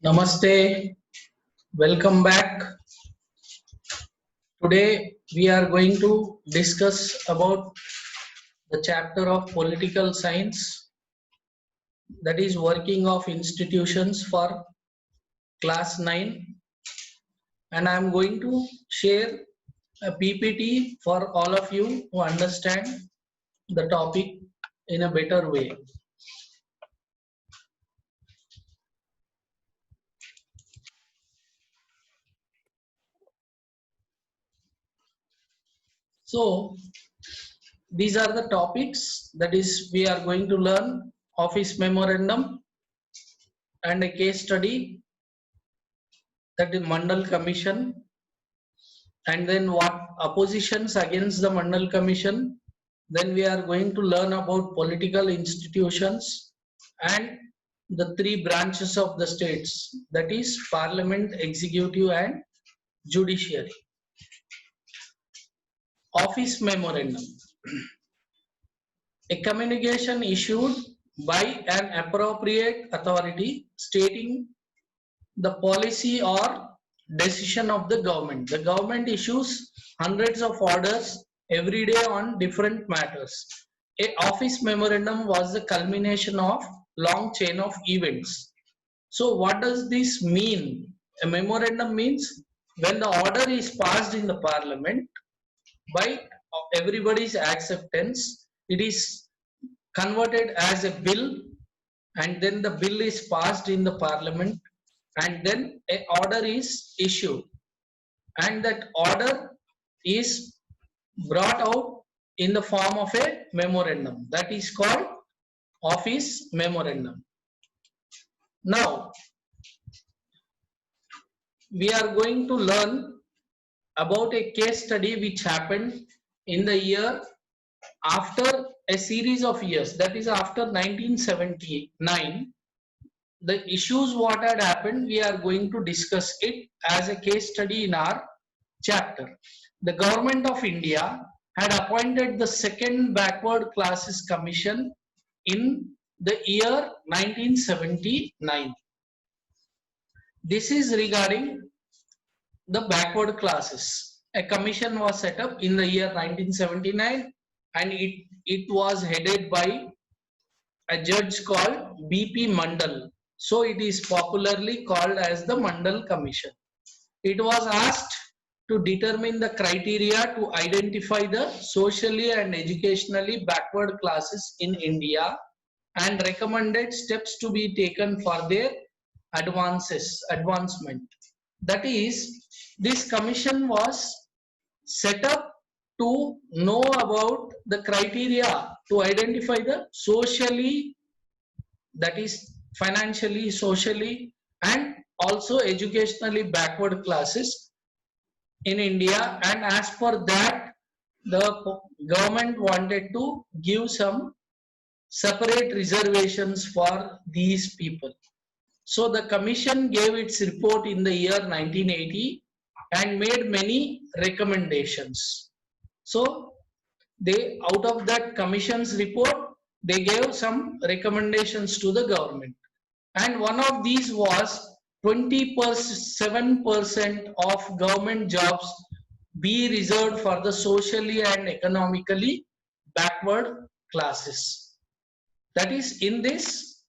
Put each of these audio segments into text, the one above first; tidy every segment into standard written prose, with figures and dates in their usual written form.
Namaste, welcome back. Today we are going to discuss about the chapter of political science, that is working of institutions for class 9, and I am going to share a PPT for all of you who understand the topic in a better way. So these are the topics, that is we are going to learn office memorandum and a case study, that is Mandal Commission, and then what oppositions against the Mandal Commission. Then we are going to learn about political institutions and the three branches of the states, that is Parliament, Executive and Judiciary. Office Memorandum. A communication issued by an appropriate authority stating the policy or decision of the government. The government issues hundreds of orders every day on different matters. A office memorandum was the culmination of long chain of events. So what does this mean? A memorandum means when the order is passed in the parliament by everybody's acceptance, it is converted as a bill, and then the bill is passed in the parliament, and then a order is issued, and that order is brought out in the form of a memorandum, that is called office memorandum. Now we are going to learn about a case study which happened in the year after a series of years, that is after 1979. The issues what had happened, we are going to discuss it as a case study in our chapter. The government of India had appointed the second backward classes commission in the year 1979. This is regarding the backward classes. A commission was set up in the year 1979, and it was headed by a judge called B.P. Mandal. So it is popularly called as the Mandal Commission. It was asked to determine the criteria to identify the socially and educationally backward classes in India and recommended steps to be taken for their advancement. That is, this commission was set up to know about the criteria to identify the socially, that is financially, socially and also educationally backward classes in India, and as per that the government wanted to give some separate reservations for these people. So the commission gave its report in the year 1980 and made many recommendations. So they, out of that commission's report, they gave some recommendations to the government, and one of these was 27% of government jobs be reserved for the socially and economically backward classes. That is, in this,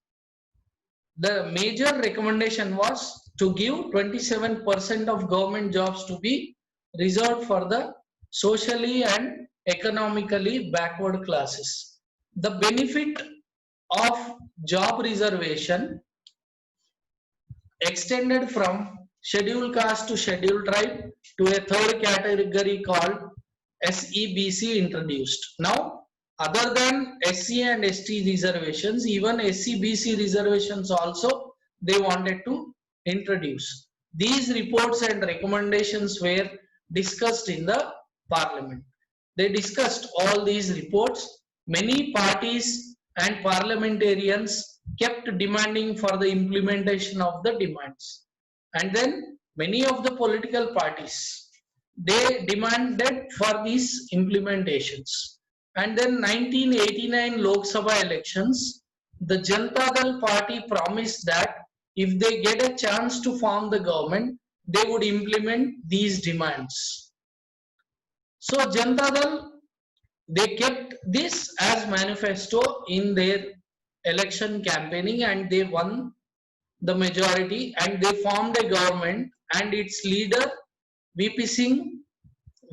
the major recommendation was to give 27% of government jobs to be reserved for the socially and economically backward classes. The benefit of job reservation extended from scheduled caste to scheduled tribe to a third category called SEBC introduced. Now, other than SC and ST reservations, even SCBC reservations also they wanted to introduce. These reports and recommendations were discussed in the parliament. They discussed all these reports. Many parties and parliamentarians kept demanding for the implementation of the demands, and then many of the political parties, they demanded for these implementations. And then 1989 Lok Sabha elections, the Janata Dal party promised that if they get a chance to form the government, they would implement these demands. So Janata Dal, they kept this as manifesto in their election campaigning, and they won the majority and they formed a government, and its leader VP Singh,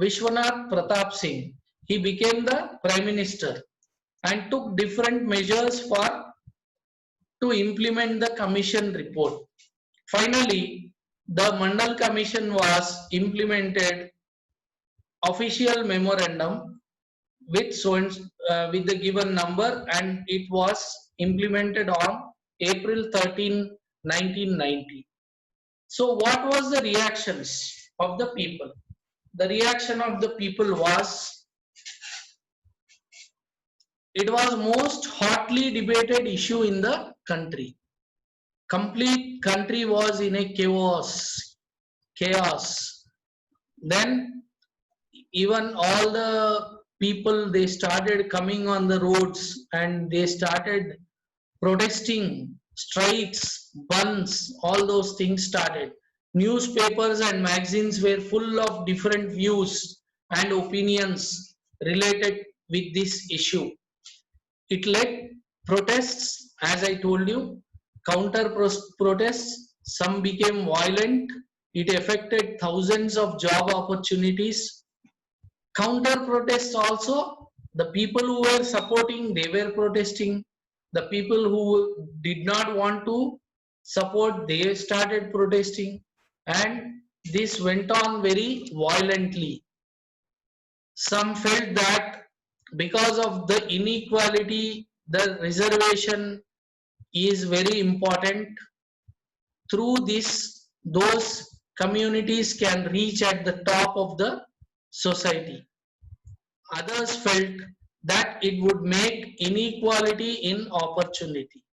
Vishwanath Pratap Singh, he became the prime minister and took different measures for to implement the commission report. Finally, the Mandal Commission was implemented official memorandum with with the given number, and it was implemented on April 13, 1990. So what was the reactions of the people? The reaction of the people was, it was most hotly debated issue in the country. Complete country was in a chaos. Then even all the people, they started coming on the roads and they started protesting, strikes, buns, all those things started. Newspapers and magazines were full of different views and opinions related with this issue. It led protests, as I told you, counter protests. Some became violent. It affected thousands of job opportunities. Counter protests also, the people who were supporting, they were protesting. The people who did not want to support, they started protesting. And this went on very violently. Some felt that because of the inequality, the reservation is very important. Through this, those communities can reach at the top of the society. Others felt that it would make inequality in opportunity,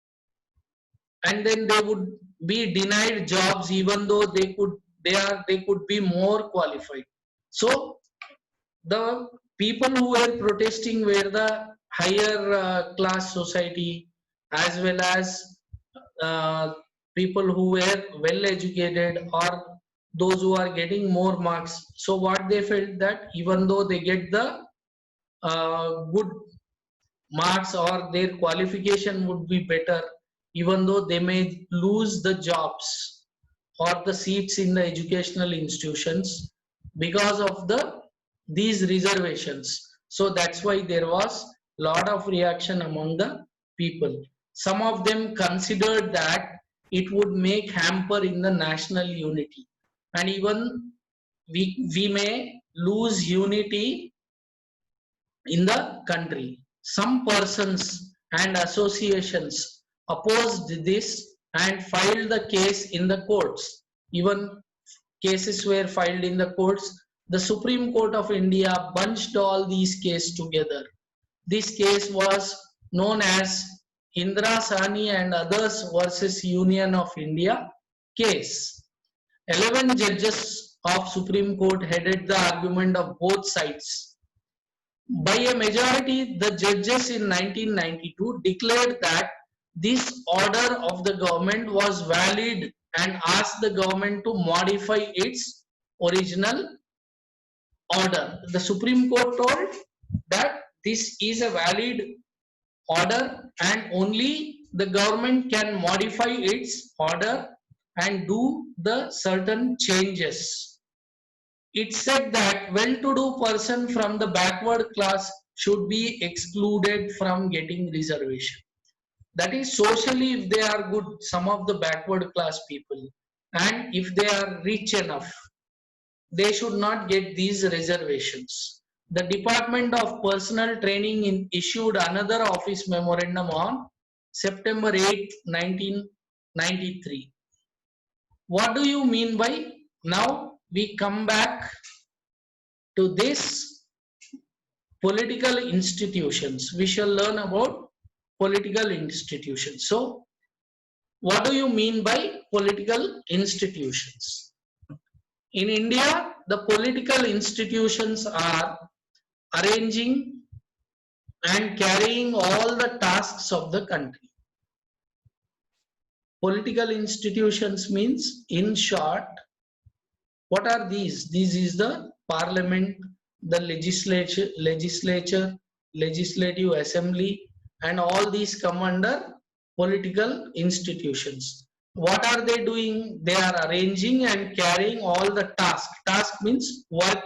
and then they would be denied jobs even though they could be more qualified. So the people who were protesting were the higher class society, as well as uh, people who were well educated, or those who are getting more marks. So what they felt, that even though they get the good marks or their qualification would be better, even though they may lose the jobs or the seats in the educational institutions because of these reservations. So that's why there was lot of reaction among the people. Some of them considered that it would make hamper in the national unity, and even we may lose unity in the country. Some persons and associations opposed this and filed the case in the courts. Even cases were filed in the courts. The Supreme Court of India bunched all these cases together. This case was known as Indra Sahni and others versus Union of India case. 11 judges of Supreme Court headed the argument of both sides. By a majority, the judges in 1992 declared that this order of the government was valid and asked the government to modify its original order. The Supreme Court told that this is a valid order and only the government can modify its order and do the certain changes. It said that well-to-do person from the backward class should be excluded from getting reservation. That is, socially, if they are good, some of the backward class people, and if they are rich enough, they should not get these reservations. The Department of Personal Training issued another office memorandum on September 8, 1993. What do you mean by? Now we come back to this political institutions. We shall learn about political institutions. So, what do you mean by political institutions? In India, the political institutions are arranging and carrying all the tasks of the country. Political institutions means, in short, what are these? This is the parliament, the legislature, legislative assembly, and all these come under political institutions. What are they doing? They are arranging and carrying all the task. Task means work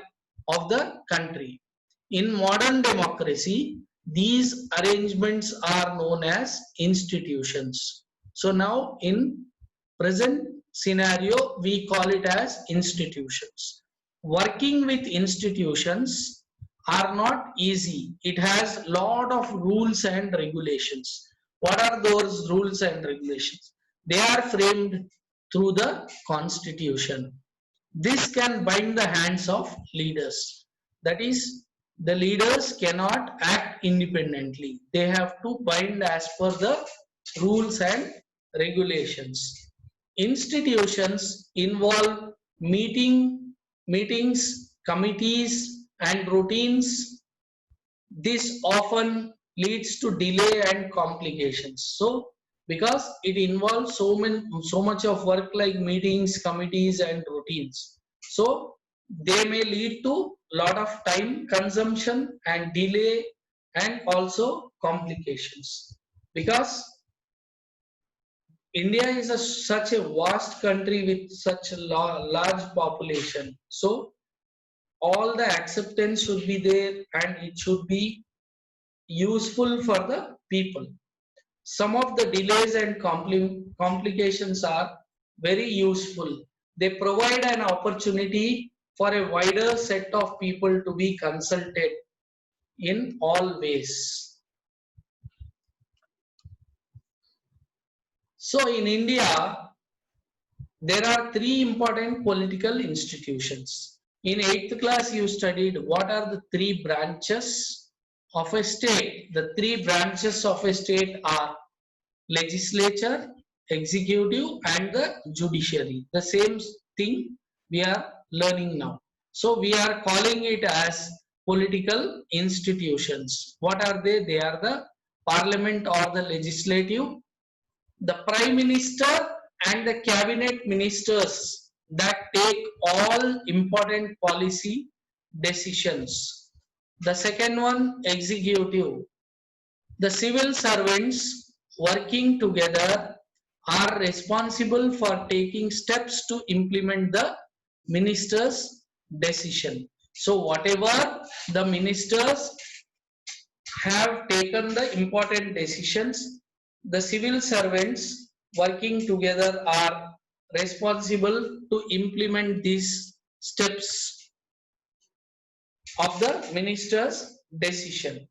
of the country. In modern democracy, these arrangements are known as institutions. So now in present scenario, we call it as institutions. Working with institutions are not easy. It has lot of rules and regulations. What are those rules and regulations? They are framed through the constitution. This can bind the hands of leaders. That is, the leaders cannot act independently. They have to bind as per the rules and regulations. Institutions involve meetings, committees, and routines. This often leads to delay and complications. So, because it involves so much of work like meetings, committees, and routines, so they may lead to lot of time consumption and delay and also complications. Because India is such a vast country with such a large population. So all the acceptance should be there and it should be useful for the people. Some of the delays and complications are very useful. They provide an opportunity for a wider set of people to be consulted in all ways. So in India, there are three important political institutions. In 8th class, you studied what are the three branches of a state. The three branches of a state are legislature, executive, and the judiciary. The same thing we are learning now. So we are calling it as political institutions. What are they? They are the parliament or the legislative, the prime minister and the cabinet ministers that take all important policy decisions. The second one, executive. The civil servants working together are responsible for taking steps to implement the minister's decision. So whatever the ministers have taken the important decisions, the civil servants working together are responsible to implement these steps of the minister's decision.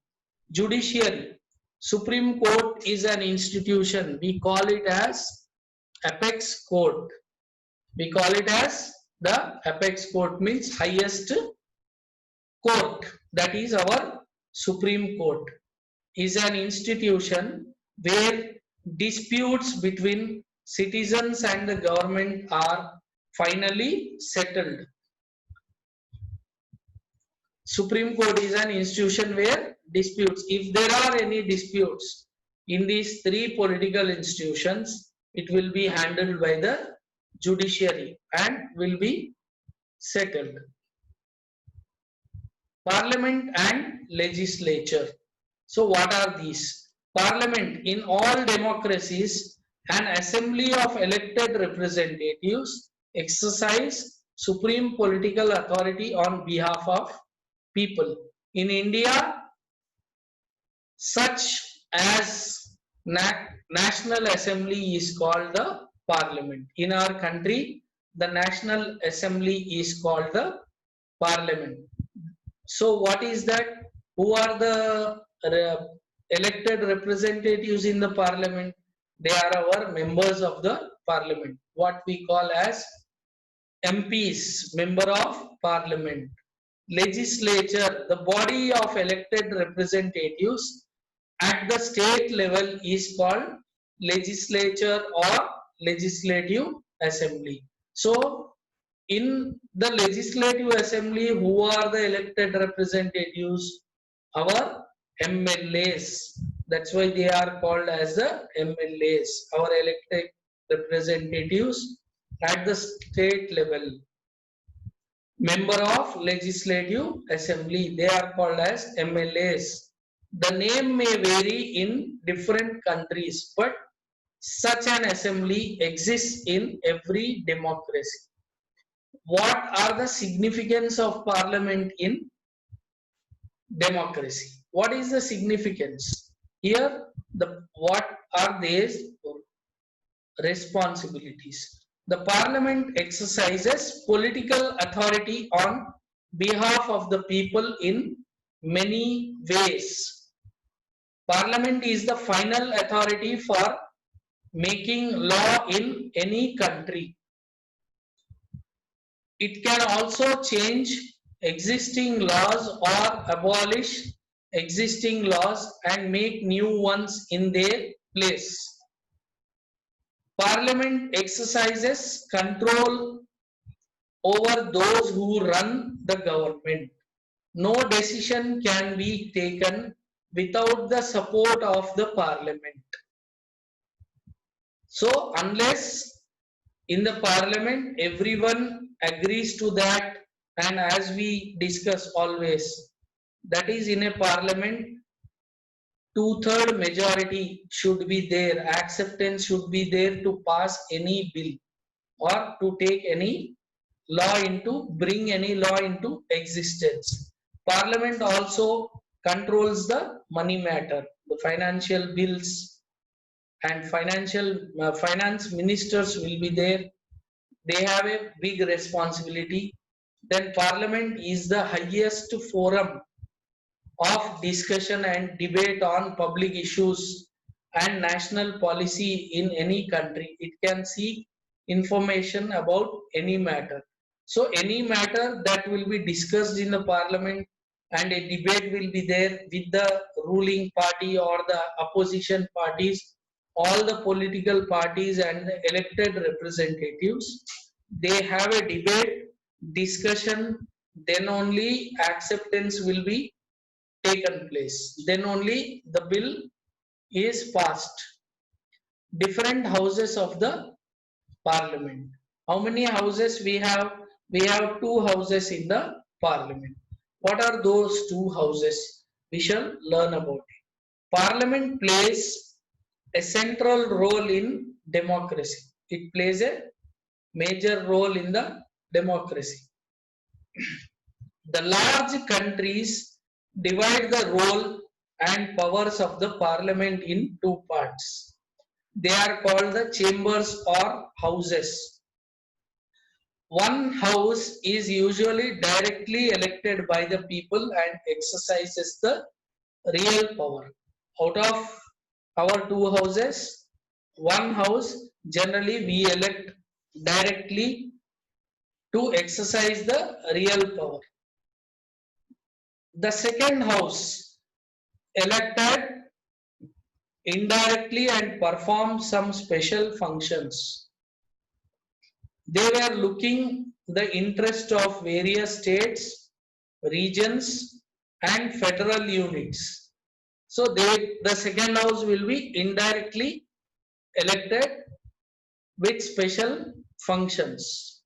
Judiciary. Supreme Court is an institution. We call it as apex court. We call it as the apex court, means highest court. That is our Supreme Court. Is an institution where disputes between citizens and the government are finally settled. Supreme Court is an institution where disputes, if there are any disputes in these three political institutions, it will be handled by the judiciary and will be settled. Parliament and legislature. So what are these? Parliament, in all democracies, an assembly of elected representatives exercise supreme political authority on behalf of people. In India, such as National Assembly is called the Parliament. In our country, the National Assembly is called the Parliament. So what is that? Who are the elected representatives in the Parliament? They are our members of the Parliament, what we call as MPs, Member of Parliament. Legislature, the body of elected representatives at the state level is called legislature or legislative assembly. So in the legislative assembly, who are the elected representatives? Our MLAs. That's why they are called as the MLAs, our elected representatives at the state level. Member of Legislative Assembly, they are called as MLAs. The name may vary in different countries, but such an assembly exists in every democracy. What are the significance of parliament in democracy? What is the significance? Here, what are these responsibilities? The parliament exercises political authority on behalf of the people in many ways. Parliament is the final authority for making law in any country. It can also change existing laws or abolish existing laws and make new ones in their place. Parliament exercises control over those who run the government. No decision can be taken without the support of the parliament. So, unless in the parliament everyone agrees to that, and as we discuss always, that is in a parliament, two-third majority should be there, acceptance should be there to pass any bill or to take any law into, bring any law into existence. Parliament also controls the money matter, the financial bills, and finance ministers will be there. They have a big responsibility. Then parliament is the highest forum of discussion and debate on public issues and national policy in any country. It can seek information about any matter. So any matter that will be discussed in the parliament, and a debate will be there with the ruling party or the opposition parties, all the political parties and the elected representatives, they have a debate, discussion, then only acceptance will be taken place. Then only the bill is passed. Different houses of the parliament. How many houses we have? We have two houses in the parliament. What are those two houses? We shall learn about it. Parliament plays a central role in democracy. It plays a major role in the democracy. The large countries divide the role and powers of the parliament in two parts. They are called the chambers or houses. One house is usually directly elected by the people and exercises the real power. Out of our two houses, one house generally we elect directly to exercise the real power. The second house elected indirectly and performed some special functions. They were looking the interest of various states, regions, and federal units. So the second house will be indirectly elected with special functions.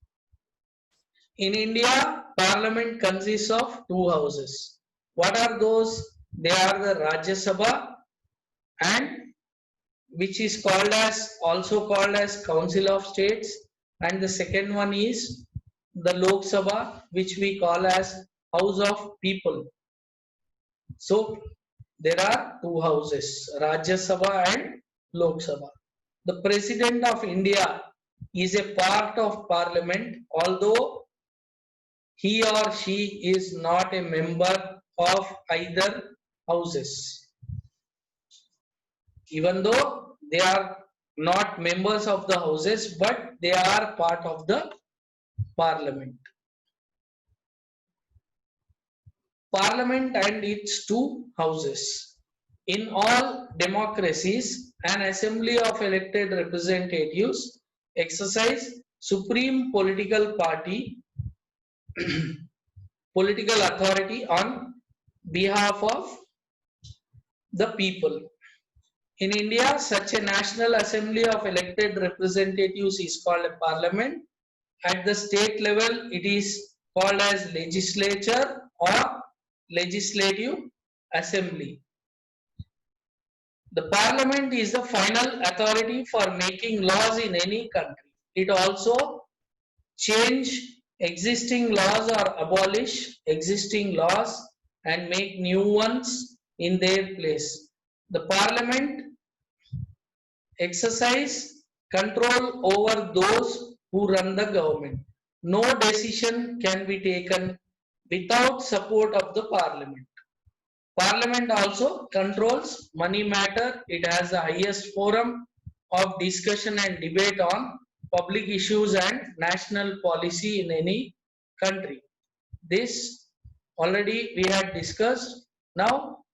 In India, parliament consists of two houses. What are those? They are the Rajya Sabha, and which is called as, also called as Council of States, and the second one is the Lok Sabha, which we call as House of People. So there are two houses, Rajya Sabha and Lok Sabha. The President of India is a part of Parliament, although he or she is not a member of either houses. Even though they are not members of the houses, but they are part of the parliament. Parliament and its two houses. In all democracies, an assembly of elected representatives exercise supreme political party political authority on behalf of the people. In India, such a National Assembly of elected representatives is called a parliament. At the state level, it is called as legislature or legislative assembly. The parliament is the final authority for making laws in any country. It also change existing laws or abolish existing laws and make new ones in their place. The parliament exercise control over those who run the government. No decision can be taken without support of the parliament. Parliament also controls money matter. It has the highest forum of discussion and debate on public issues and national policy in any country. This already we had discussed. Now,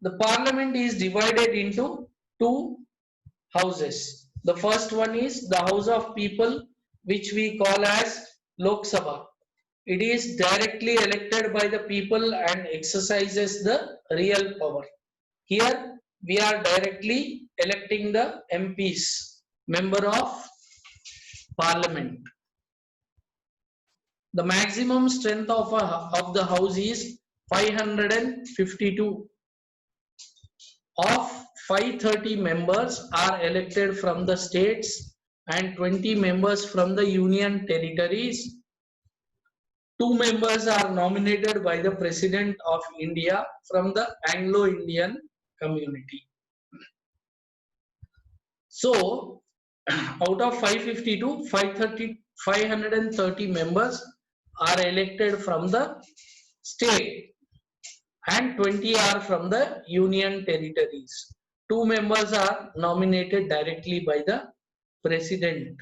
the parliament is divided into two houses. The first one is the House of People, which we call as Lok Sabha. It is directly elected by the people and exercises the real power. Here we are directly electing the MPs, Member of Parliament. The maximum strength of the House is 552. Of 530 members are elected from the states and 20 members from the union territories. 2 members are nominated by the President of India from the Anglo-Indian community. So, out of 552, 530 members are elected from the state and 20 are from the union territories. 2 members are nominated directly by the President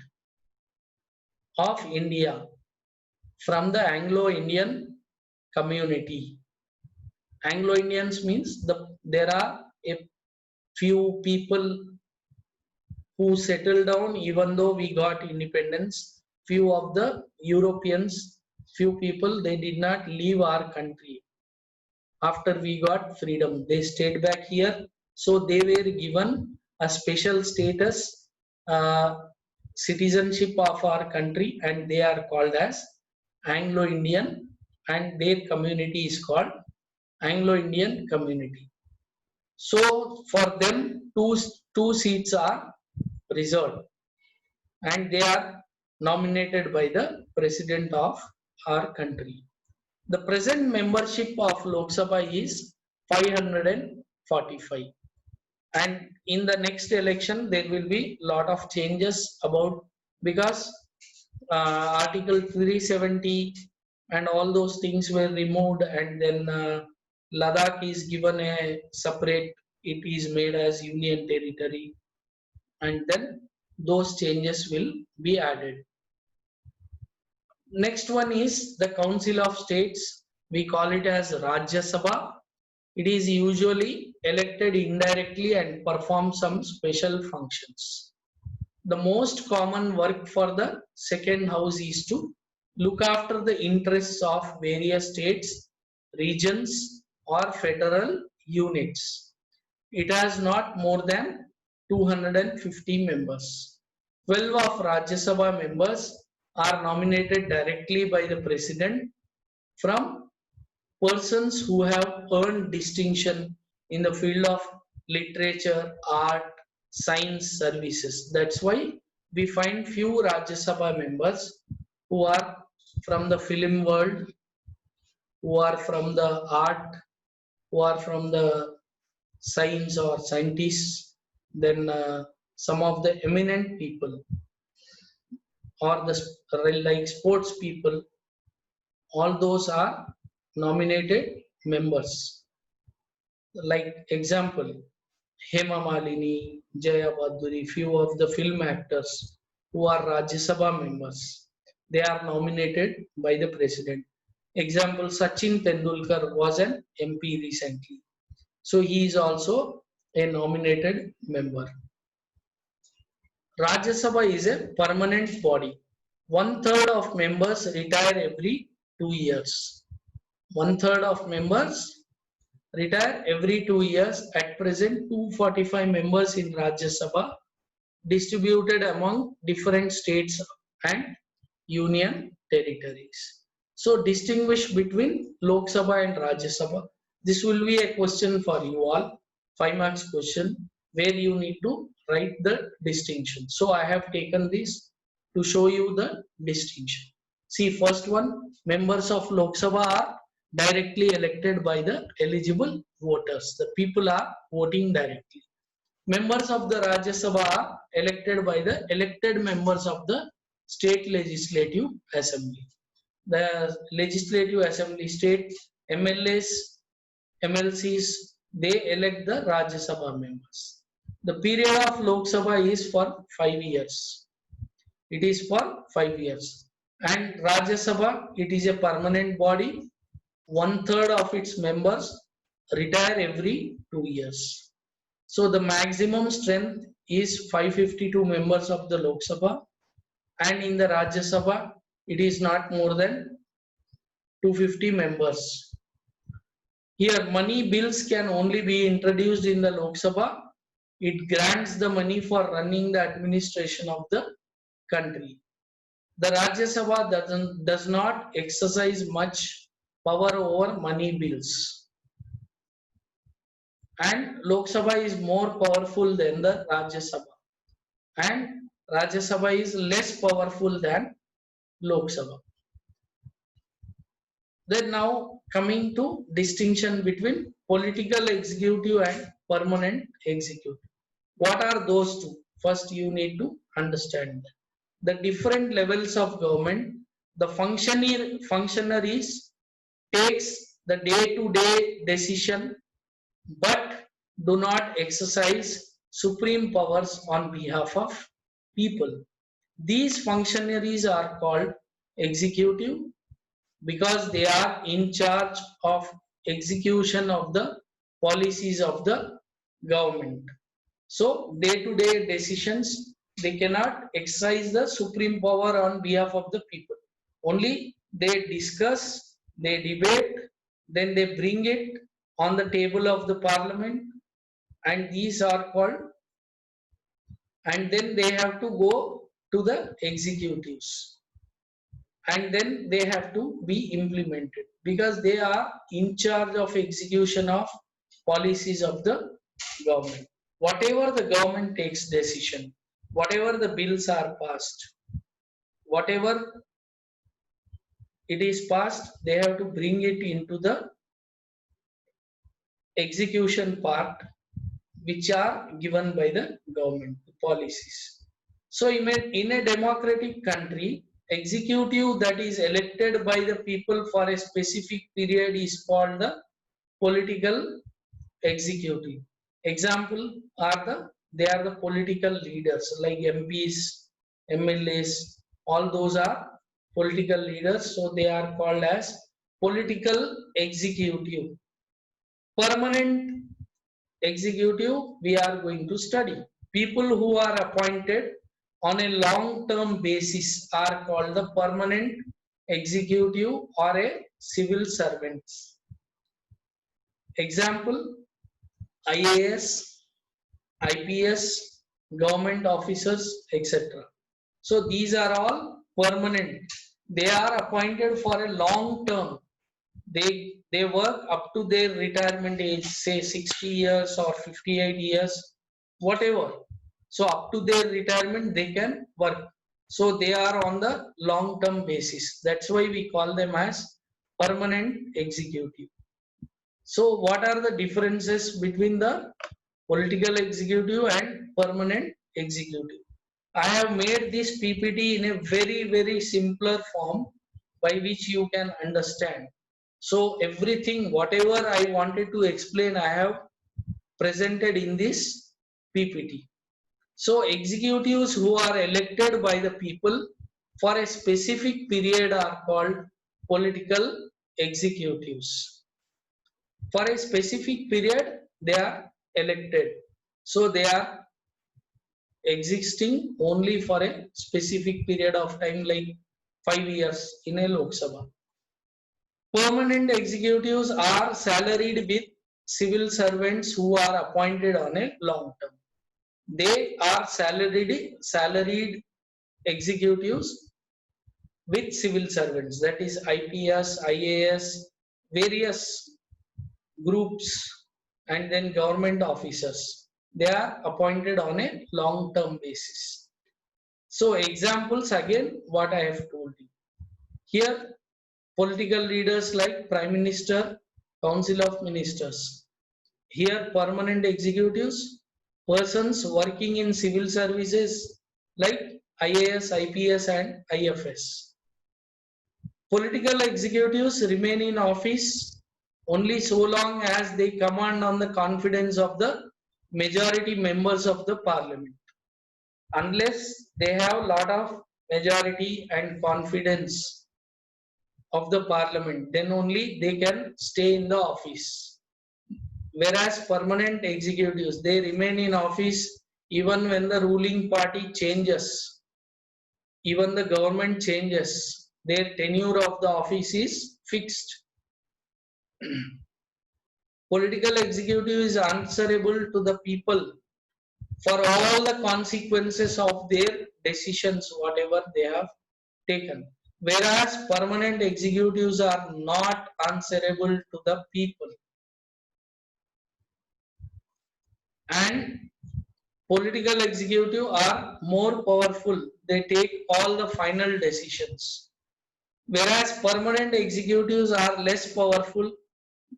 of India from the Anglo-Indian community. Anglo-Indians means there are a few people who settled down even though we got independence. Few of the Europeans, few people, they did not leave our country. After we got freedom, they stayed back here. So they were given a special status, citizenship of our country, and they are called as Anglo-Indian, and their community is called Anglo-Indian community. So for them, two seats are reserved and they are nominated by the President of our country. The present membership of Lok Sabha is 545, and in the next election there will be lot of changes about, because Article 370 and all those things were removed, and then Ladakh is given a separate, it is made as union territory, and then those changes will be added. Next one is the Council of States. We call it as Rajya Sabha. It is usually elected indirectly and performs some special functions. The most common work for the second house is to look after the interests of various states, regions, or federal units. It has not more than 250 members. 12 of Rajya Sabha members are nominated directly by the President from persons who have earned distinction in the field of literature, art, science, services. That's why we find few Rajya Sabha members who are from the film world, who are from the art, who are from the science or scientists, then some of the eminent people or the like sports people, all those are nominated members. Like example, Hema Malini, Jaya Bhaduri, few of the film actors who are Rajya Sabha members, they are nominated by the President. Example, Sachin Tendulkar was an MP recently. So he is also a nominated member. Rajya Sabha is a permanent body. 1/3 of members retire every 2 years. 1/3 of members retire every 2 years. At present, 245 members in Rajya Sabha distributed among different states and union territories. So distinguish between Lok Sabha and Rajya Sabha. This will be a question for you all, 5 marks question, where you need to write the distinction. So I have taken this to show you the distinction. See, first one, members of Lok Sabha are directly elected by the eligible voters. The people are voting directly. Members of the Rajya Sabha are elected by the elected members of the state legislative assembly. The legislative assembly state MLAs, MLCs, they elect the Rajya Sabha members. The period of Lok Sabha is for 5 years. It is for 5 years. And Rajya Sabha, it is a permanent body. 1/3 of its members retire every 2 years. So the maximum strength is 552 members of the Lok Sabha, and in the Rajya Sabha it is not more than 250 members. Here money bills can only be introduced in the Lok Sabha. It grants the money for running the administration of the country. The Rajya Sabha does not exercise much power over money bills. And Lok Sabha is more powerful than the Rajya Sabha, and Rajya Sabha is less powerful than Lok Sabha. Then now coming to distinction between political executive and permanent executive. What are those two? First you need to understand the different levels of government. The functionaries takes the day-to-day decision but do not exercise supreme powers on behalf of people. These functionaries are called executive because they are in charge of execution of the policies of the government. So day-to-day decisions, they cannot exercise the supreme power on behalf of the people. Only they discuss, they debate, then they bring it on the table of the parliament, and these are called, and then they have to go to the executives, and then they have to be implemented because they are in charge of execution of policies of the government. Whatever the government takes decision, whatever the bills are passed, whatever it is passed, they have to bring it into the execution part, which are given by the government policies. So in a democratic country, executive that is elected by the people for a specific period is called the political executive. Example are they are the political leaders like MPs, MLAs, all those are political leaders, so they are called as political executive. Permanent executive we are going to study. People who are appointed on a long-term basis are called the permanent executive or a civil servants. Example, IAS, IPS, government officers, etc. So these are all permanent. They are appointed for a long term. They work up to their retirement age, say 60 years or 58 years, whatever. So up to their retirement they can work. So they are on the long term basis. That's why we call them as permanent executive. So what are the differences between the political executive and permanent executive? I have made this PPT in a very simpler form by which you can understand. So everything, whatever I wanted to explain, I have presented in this PPT. So executives who are elected by the people for a specific period are called political executives. For a specific period, they are elected. So they are existing only for a specific period of time like 5 years in a Lok Sabha. Permanent executives are salaried with civil servants who are appointed on a long term. They are salaried executives with civil servants, that is IPS, IAS, various groups, and then government officers. They are appointed on a long term basis. So examples again what I have told you. Here political leaders like Prime Minister, Council of Ministers. Here permanent executives, persons working in civil services like IAS, IPS and IFS. Political executives remain in office only so long as they command on the confidence of the majority members of the parliament. Unless they have lot of majority and confidence of the parliament, then only they can stay in the office. Whereas permanent executives, they remain in office even when the ruling party changes, even the government changes, their tenure of the office is fixed. Political executive is answerable to the people for all the consequences of their decisions, whatever they have taken. Whereas permanent executives are not answerable to the people. And political executive are more powerful. They take all the final decisions. Whereas permanent executives are less powerful.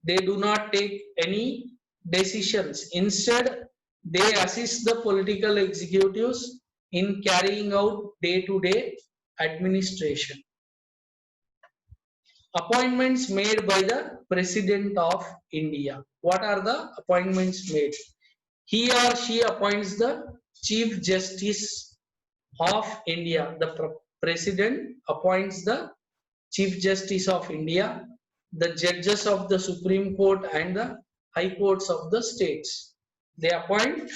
They do not take any decisions. Instead, they assist the political executives in carrying out day-to-day administration. Appointments made by the President of India. What are the appointments made? He or she appoints the Chief Justice of India. The President appoints the Chief Justice of India, the judges of the Supreme Court and the High Courts of the states. They appoint.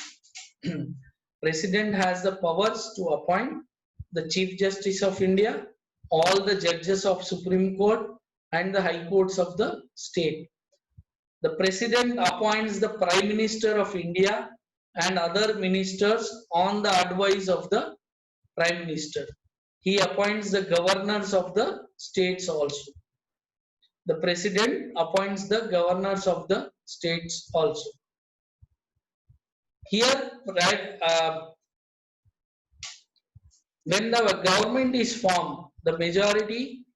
President has the powers to appoint the Chief Justice of India, all the judges of Supreme Court and the High Courts of the state. The President appoints the Prime Minister of India and other ministers on the advice of the Prime Minister. He appoints the governors of the states also. The President appoints the governors of the states also. Here, when the government is formed, the majority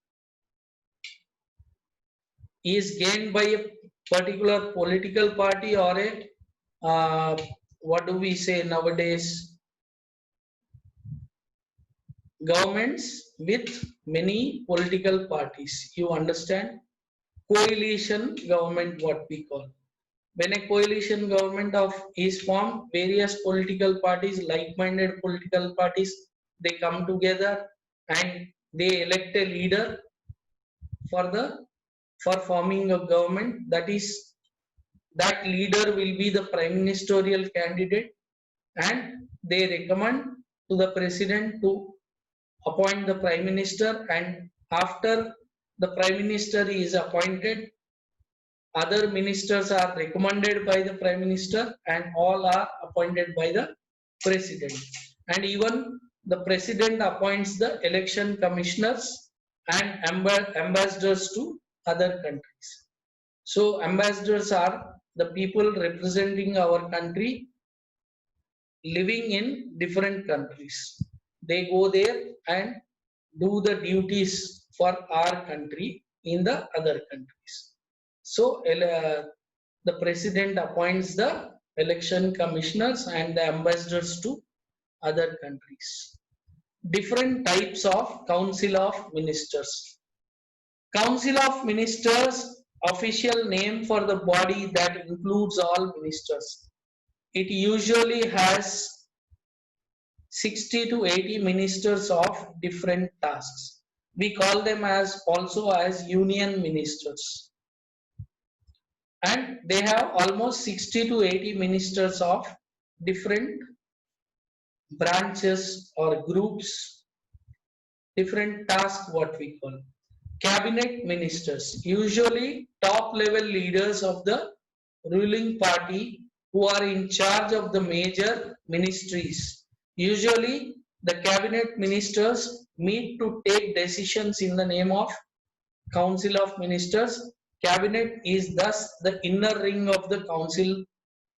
is gained by a particular political party or a what do we say nowadays, governments with many political parties. You understand? Coalition government, what we call. When a coalition government is formed, various political parties, like-minded political parties, they come together and they elect a leader for forming a government. That leader will be the prime ministerial candidate, and they recommend to the president to appoint the prime minister, and after the prime minister is appointed, other ministers are recommended by the prime minister and all are appointed by the president. And even the president appoints the election commissioners and ambassadors to other countries. So ambassadors are the people representing our country living in different countries. They go there and do the duties for our country in the other countries. So the president appoints the election commissioners and the ambassadors to other countries. Different types of Council of Ministers. Council of Ministers, official name for the body that includes all ministers. It usually has 60 to 80 ministers of different tasks. We call them also as union ministers. And they have almost 60 to 80 ministers of different branches or groups, different tasks, what we call. Cabinet ministers, usually top level leaders of the ruling party who are in charge of the major ministries. Usually, the cabinet ministers meet to take decisions in the name of Council of Ministers. Cabinet is thus the inner ring of the Council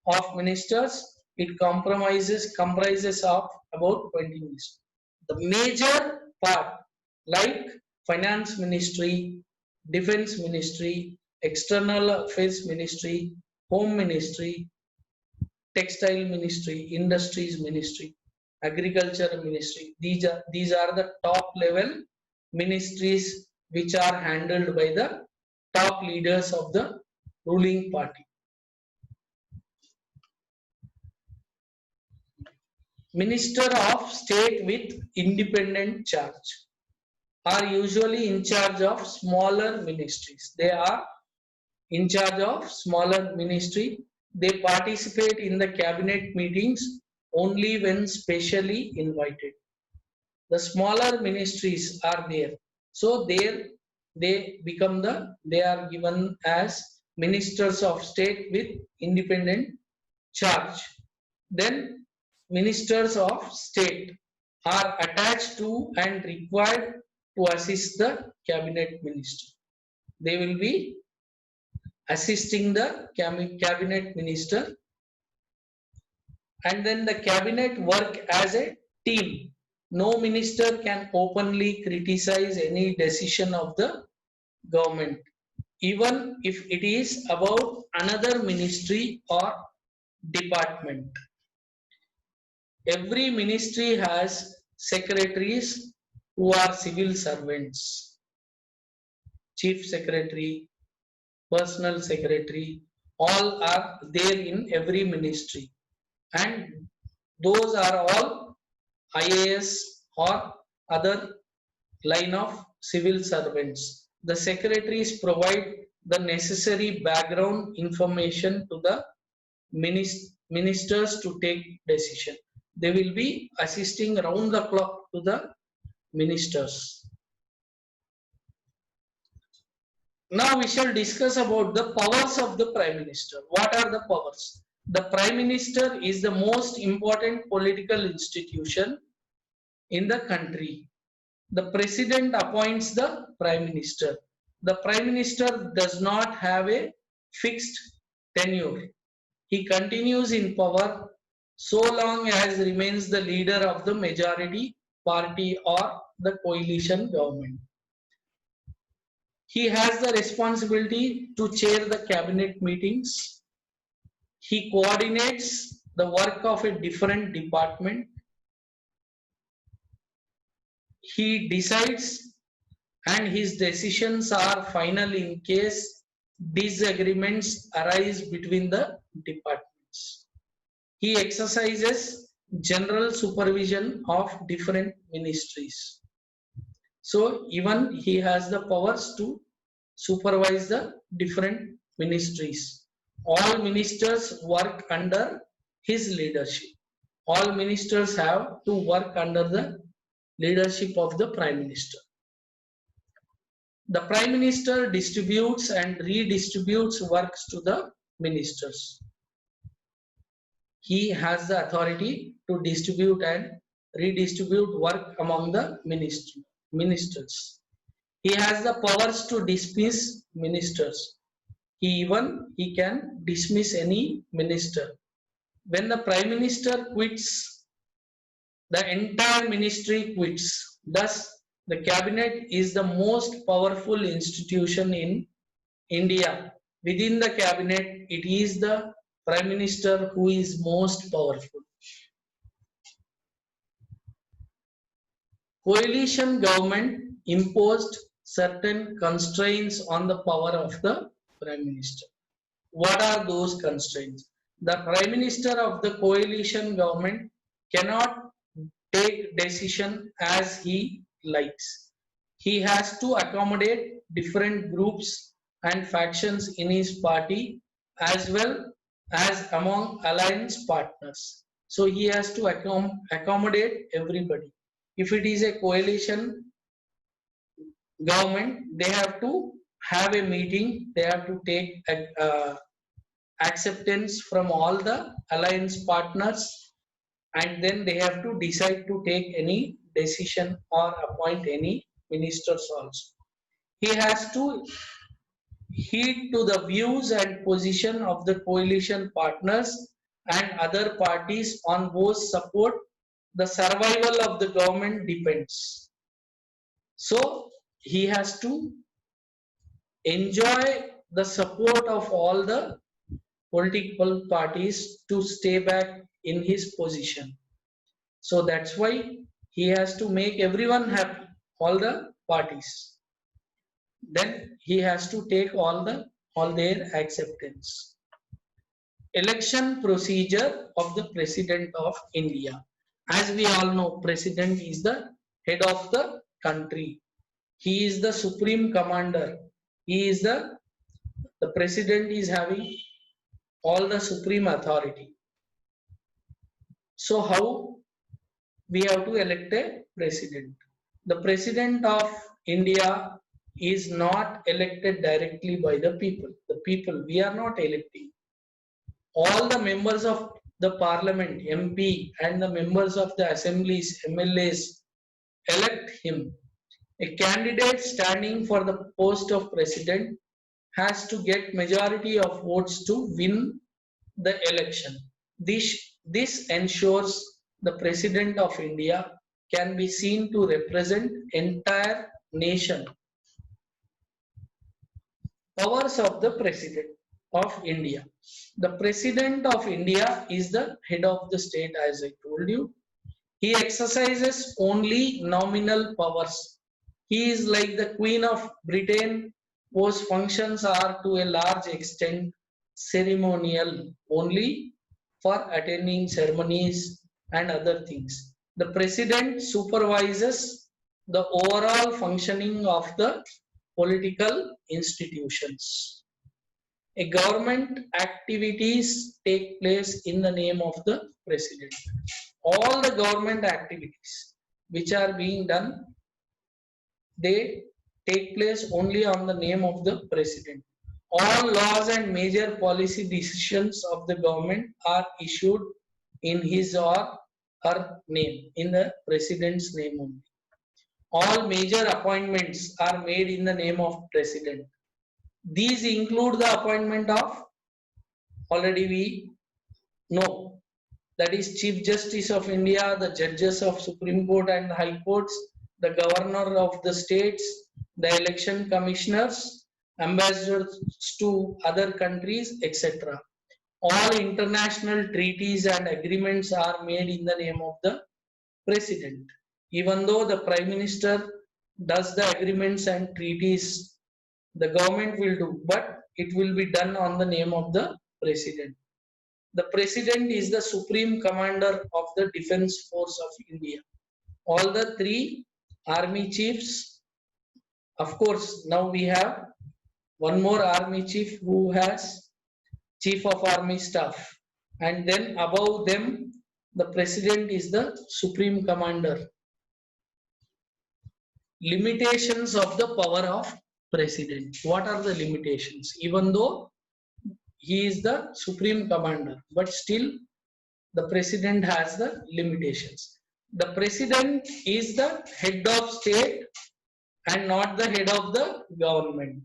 of Ministers. It comprises of about 20 ministers. The major part like Finance Ministry, Defense Ministry, External Affairs Ministry, Home Ministry, Textile Ministry, Industries Ministry, Agriculture Ministry. These are the top level ministries which are handled by the top leaders of the ruling party. Minister of State with independent charge are usually in charge of smaller ministries. They are in charge of smaller ministry. They participate in the cabinet meetings only when specially invited. The smaller ministries are there. So there they are given as ministers of state with independent charge. Then ministers of state are attached to and required to assist the cabinet minister. They will be assisting the cabinet minister, and then the cabinet work as a team. No minister can openly criticize any decision of the government, even if it is about another ministry or department. Every ministry has secretaries who are civil servants, chief secretary, personal secretary, all are there in every ministry, and those are all IAS or other line of civil servants. The secretaries provide the necessary background information to the ministers to take decision. They will be assisting round the clock to the ministers. Now we shall discuss about the powers of the Prime Minister. What are the powers? The Prime Minister is the most important political institution in the country. The President appoints the Prime Minister. The Prime Minister does not have a fixed tenure. He continues in power so long as remains the leader of the majority party or the coalition government. He has the responsibility to chair the cabinet meetings. He coordinates the work of a different department. He decides and his decisions are final in case disagreements arise between the departments. He exercises general supervision of different ministries. So even he has the powers to supervise the different ministries. All ministers work under his leadership. All ministers have to work under the leadership of the Prime Minister. The Prime Minister distributes and redistributes works to the ministers. He has the authority to distribute and redistribute work among the ministers. He has the powers to dismiss ministers. He can dismiss any minister. When the Prime Minister quits, the entire ministry quits. Thus, the cabinet is the most powerful institution in India. Within the cabinet, it is the Prime Minister who is most powerful. Coalition government imposed certain constraints on the power of the Prime Minister. What are those constraints? The Prime Minister of the coalition government cannot take decision as he likes. He has to accommodate different groups and factions in his party as well as among alliance partners. So he has to accommodate everybody. If it is a coalition government, they have to have a meeting, they have to take acceptance from all the alliance partners, and then they have to decide to take any decision or appoint any ministers also. He has to heed to the views and position of the coalition partners and other parties on whose support the survival of the government depends. So he has to enjoy the support of all the political parties to stay back in his position. So that's why he has to make everyone happy, all the parties. Then he has to take all their acceptance. Election procedure of the President of India. As we all know, President is the head of the country. He is the supreme commander. He is the President is having all the supreme authority. So how we have to elect a president? The President of India is not elected directly by the people. The people, we are not electing. All the members of the parliament, MP, and the members of the assemblies, MLAs, elect him. A candidate standing for the post of president has to get majority of votes to win the election. This ensures the President of India can be seen to represent entire nation. Powers of the President of India. The President of India is the head of the state, as I told you. He exercises only nominal powers. He is like the Queen of Britain, whose functions are to a large extent ceremonial, only for attending ceremonies and other things. The President supervises the overall functioning of the political institutions. A government activities take place in the name of the President. All the government activities which are being done, they take place only on the name of the President. All laws and major policy decisions of the government are issued in his or her name, in the President's name only. All major appointments are made in the name of President. These include the appointment of, already we know, that is Chief Justice of India, the judges of Supreme Court and High Courts, the governor of the states, the election commissioners, ambassadors to other countries, etc. All international treaties and agreements are made in the name of the President. Even though the Prime Minister does the agreements and treaties, the government will do, but it will be done on the name of the President. The President is the supreme commander of the Defence Force of India. All the three army chiefs, of course, now we have one more army chief who has Chief of Army Staff, and then above them the President is the supreme commander. Limitations of the power of President. What are the limitations? Even though he is the supreme commander, but still the President has the limitations. The President is the head of state and not the head of the government.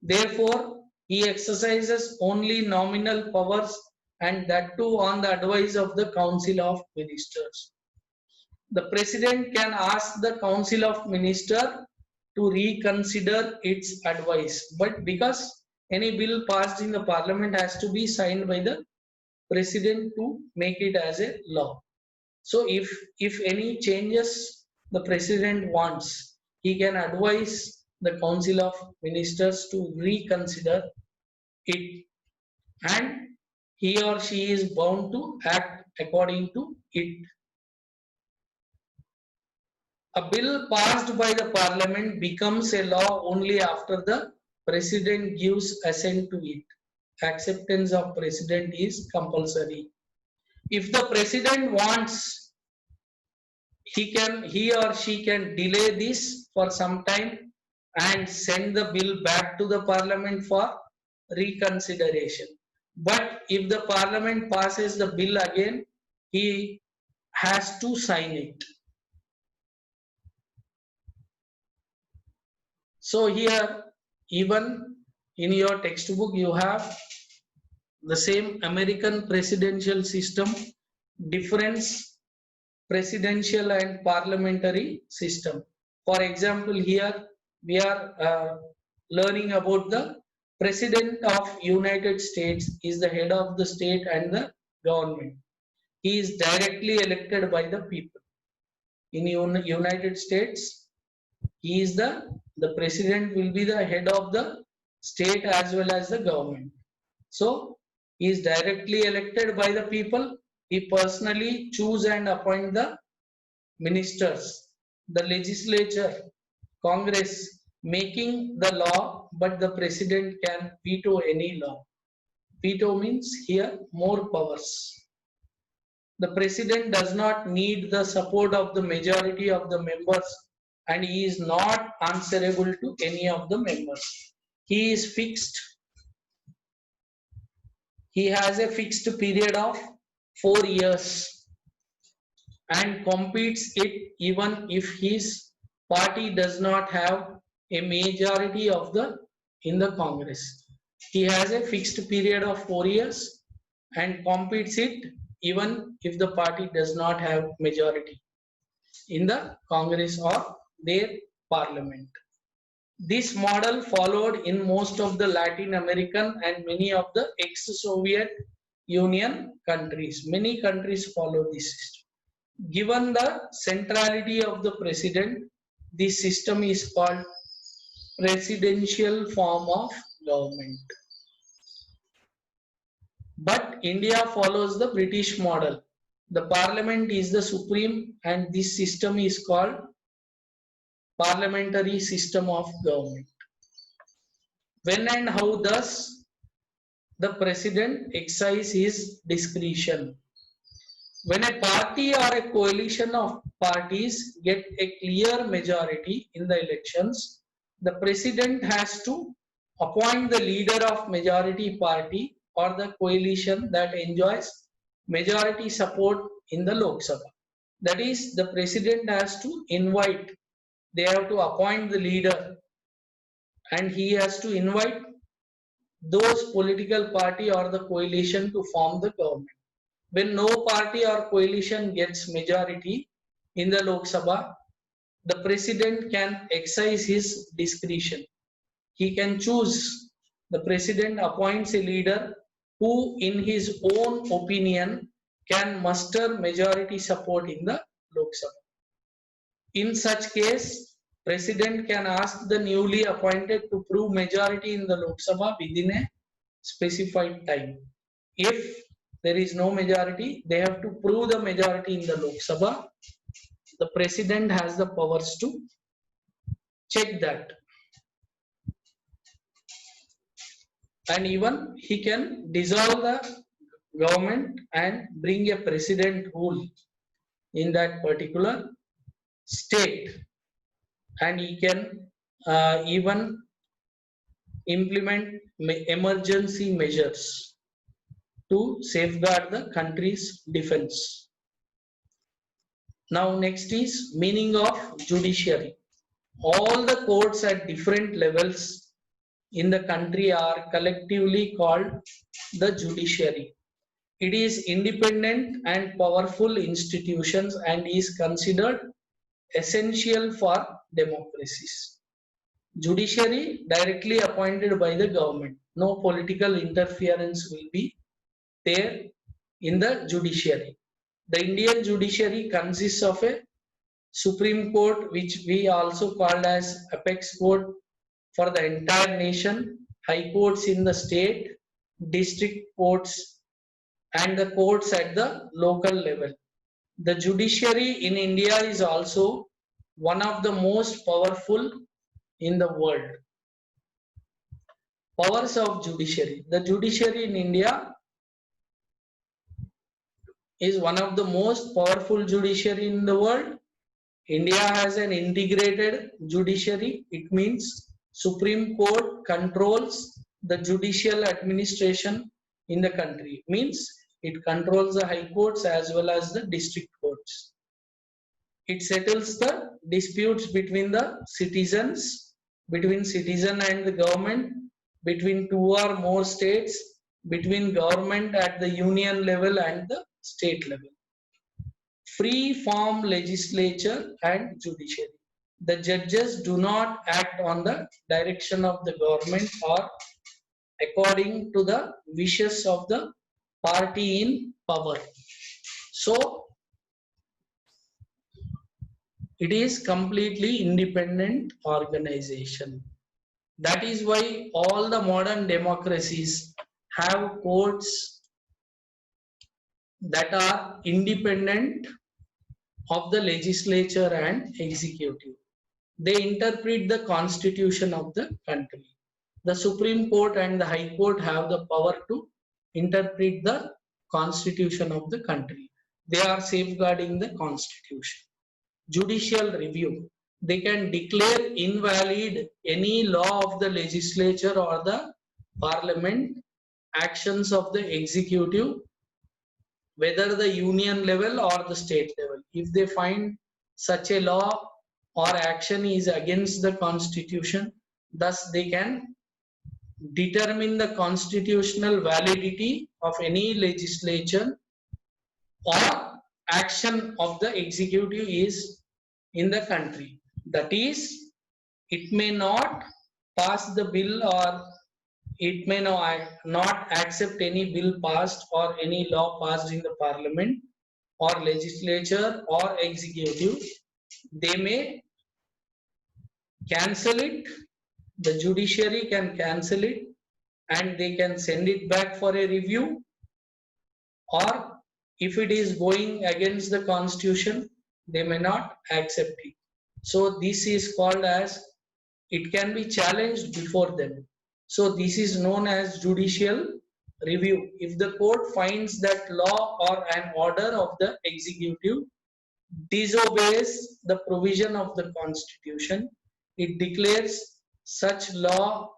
Therefore, he exercises only nominal powers, and that too on the advice of the Council of Ministers. The President can ask the Council of Ministers to reconsider its advice, but because any bill passed in the Parliament has to be signed by the President to make it as a law. So if any changes the President wants, he can advise the Council of Ministers to reconsider it, and he or she is bound to act according to it. A bill passed by the Parliament becomes a law only after the President gives assent to it. Acceptance of President is compulsory. If the President wants, he or she can delay this for some time and send the bill back to the Parliament for reconsideration. But if the parliament passes the bill again, he has to sign it. So here, even in your textbook, you have the same American presidential system, difference presidential and parliamentary system. For example, here we are learning about the President of United States is the head of the state and the government. He is directly elected by the people. In United States, he is the president will be the head of the state as well as the government. So he is directly elected by the people. He personally choose and appoint the ministers, the legislature, Congress making the law, but the president can veto any law. Veto means here more powers. The president does not need the support of the majority of the members, and he is not answerable to any of the members. He is fixed. He has a fixed period of 4 years and competes it even if his party does not have a majority of the in the Congress. He has a fixed period of 4 years and competes it even if the party does not have majority in the Congress or their parliament. This model followed in most of the Latin American and many of the ex-Soviet Union countries. Many countries follow this system. Given the centrality of the president, this system is called presidential form of government. But India follows the British model. The parliament is the supreme, and this system is called parliamentary system of government. When and how does the president exercise his discretion? When a party or a coalition of parties get a clear majority in the elections, the president has to appoint the leader of majority party or the coalition that enjoys majority support in the Lok Sabha. That is, the president has to invite, they have to appoint the leader, and he has to invite those political party or the coalition to form the government. When no party or coalition gets majority in the Lok Sabha, the president can exercise his discretion. He can choose, the president appoints a leader who in his own opinion can muster majority support in the Lok Sabha. In such case, president can ask the newly appointed to prove majority in the Lok Sabha within a specified time. If there is no majority, they have to prove the majority in the Lok Sabha. The president has the powers to check that. And even he can dissolve the government and bring a president rule in that particular state. And he can even implement emergency measures to safeguard the country's defense. Now next is meaning of judiciary. All the courts at different levels in the country are collectively called the judiciary. It is independent and powerful institutions and is considered essential for democracies. Judiciary directly appointed by the government. No political interference will be there in the judiciary. The Indian judiciary consists of a Supreme Court, which we also called as apex court for the entire nation, high courts in the state, district courts, and the courts at the local level. The judiciary in India is also one of the most powerful in the world. Powers of judiciary. The judiciary in India is one of the most powerful judiciary in the world. India has an integrated judiciary. It means Supreme Court controls the judicial administration in the country. Means it controls the high courts as well as the district courts. It settles the disputes between the citizens, between citizen and the government, between two or more states, between government at the union level and the state level. Free form legislature and judiciary. The judges do not act on the direction of the government or according to the wishes of the party in power. So it is completely independent organization. That is why all the modern democracies have courts that are independent of the legislature and executive. They interpret the constitution of the country. The Supreme Court and the High Court have the power to interpret the constitution of the country. They are safeguarding the constitution. Judicial review. They can declare invalid any law of the legislature or the parliament, actions of the executive, whether the union level or the state level. If they find such a law or action is against the constitution, thus they can determine the constitutional validity of any legislation or action of the executive is in the country. That is, it may not pass the bill or it may not accept any bill passed or any law passed in the parliament or legislature or executive. They may cancel it. The judiciary can cancel it and they can send it back for a review, or if it is going against the constitution, they may not accept it. So this is called as, it can be challenged before them. So this is known as judicial review. If the court finds that law or an order of the executive disobeys the provision of the constitution, it declares such law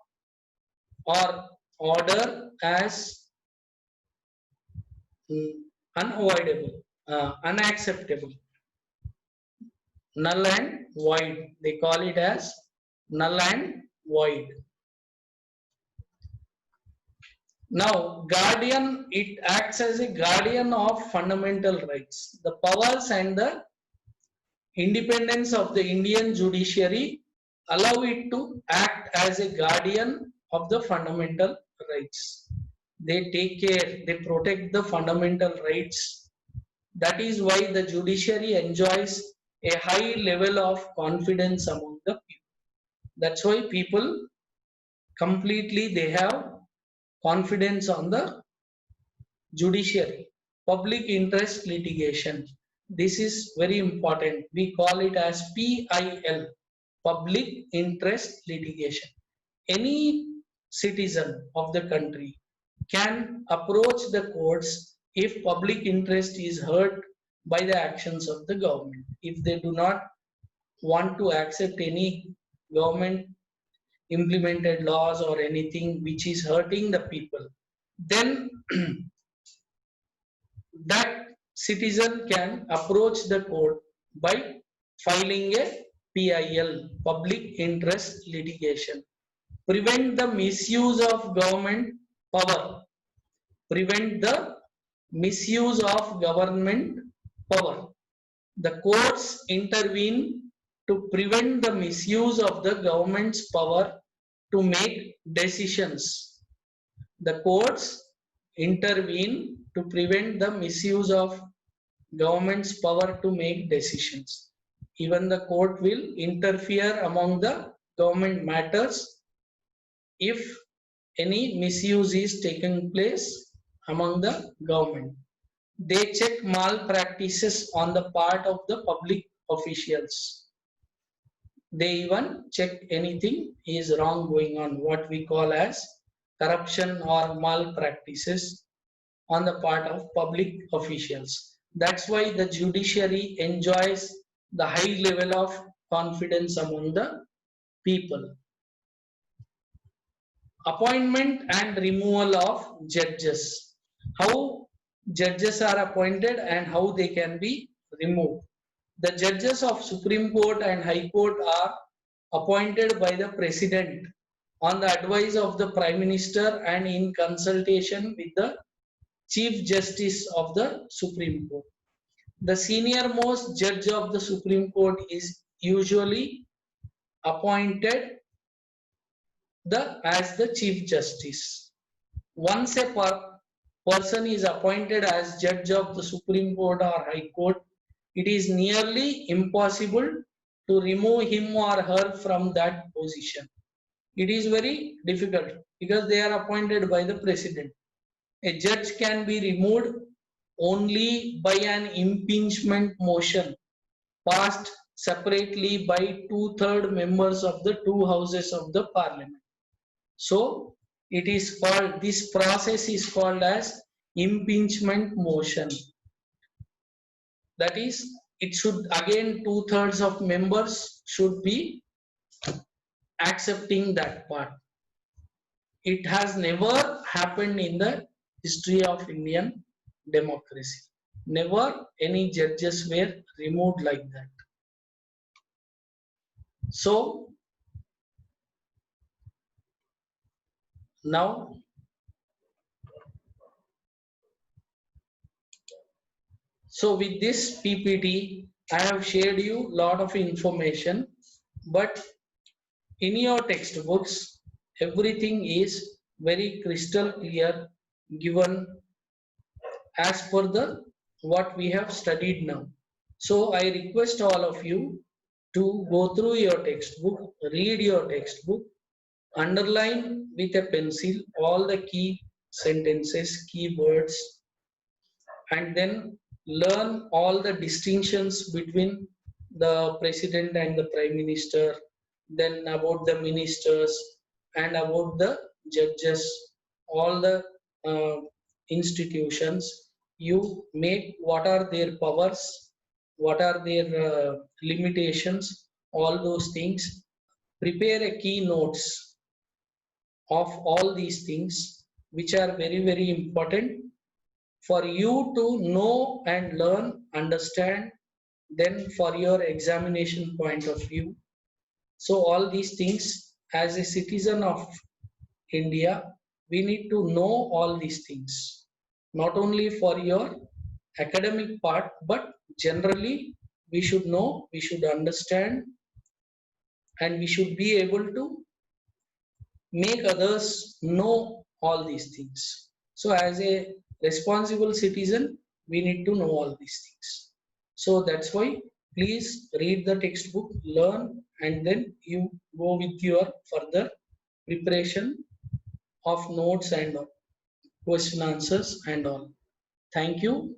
or order as unavoidable, unacceptable, null and void. They call it as null and void. Now, guardian, it acts as a guardian of fundamental rights. The powers and the independence of the Indian judiciary allow it to act as a guardian of the fundamental rights. They take care, they protect the fundamental rights. That is why the judiciary enjoys a high level of confidence among the people. That's why people completely, they have confidence on the judiciary. Public interest litigation. This is very important. We call it as PIL, public interest litigation. Any citizen of the country can approach the courts if public interest is hurt by the actions of the government. If they do not want to accept any government implemented laws or anything which is hurting the people, then that citizen can approach the court by filing a PIL, public interest litigation. Prevent the misuse of government power. Prevent the misuse of government power. The courts intervene to prevent the misuse of the government's power to make decisions. The courts intervene to prevent the misuse of government's power to make decisions. Even the court will interfere among the government matters if any misuse is taking place among the government. They check malpractices on the part of the public officials. They even check anything is wrong going on, what we call as corruption or malpractices on the part of public officials. That's why the judiciary enjoys the high level of confidence among the people. appointment and removal of judges. How judges are appointed and how they can be removed. The judges of Supreme Court and High Court are appointed by the President on the advice of the Prime Minister and in consultation with the Chief Justice of the Supreme Court. The senior most judge of the Supreme Court is usually appointed as the Chief Justice. Once a person is appointed as judge of the Supreme Court or High Court, it is nearly impossible to remove him or her from that position. It is very difficult because they are appointed by the President. A judge can be removed only by an impeachment motion passed separately by 2/3 members of the two houses of the Parliament. So it is called, this process is called as impeachment motion. That is, it should again 2/3 of members should be accepting that part. It has never happened in the history of Indian democracy. Never any judges were removed like that. So now with this PPT, I have shared you a lot of information, but in your textbooks, everything is very crystal clear given as per the what we have studied now. So I request all of you to go through your textbook, read your textbook, underline with a pencil all the key sentences, key words, and then learn all the distinctions between the President and the Prime Minister, then about the ministers and about the judges, all the institutions. You make what are their powers, what are their limitations, all those things. Prepare a key notes of all these things which are very, very important for you to know and learn, understand, then for your examination point of view. So all these things, as a citizen of India, we need to know all these things, not only for your academic part, but generally we should know, we should understand, and we should be able to make others know all these things. So as a responsible citizen, we need to know all these things. So that's why please read the textbook, learn, and then you go with your further preparation of notes and question answers and all. Thank you.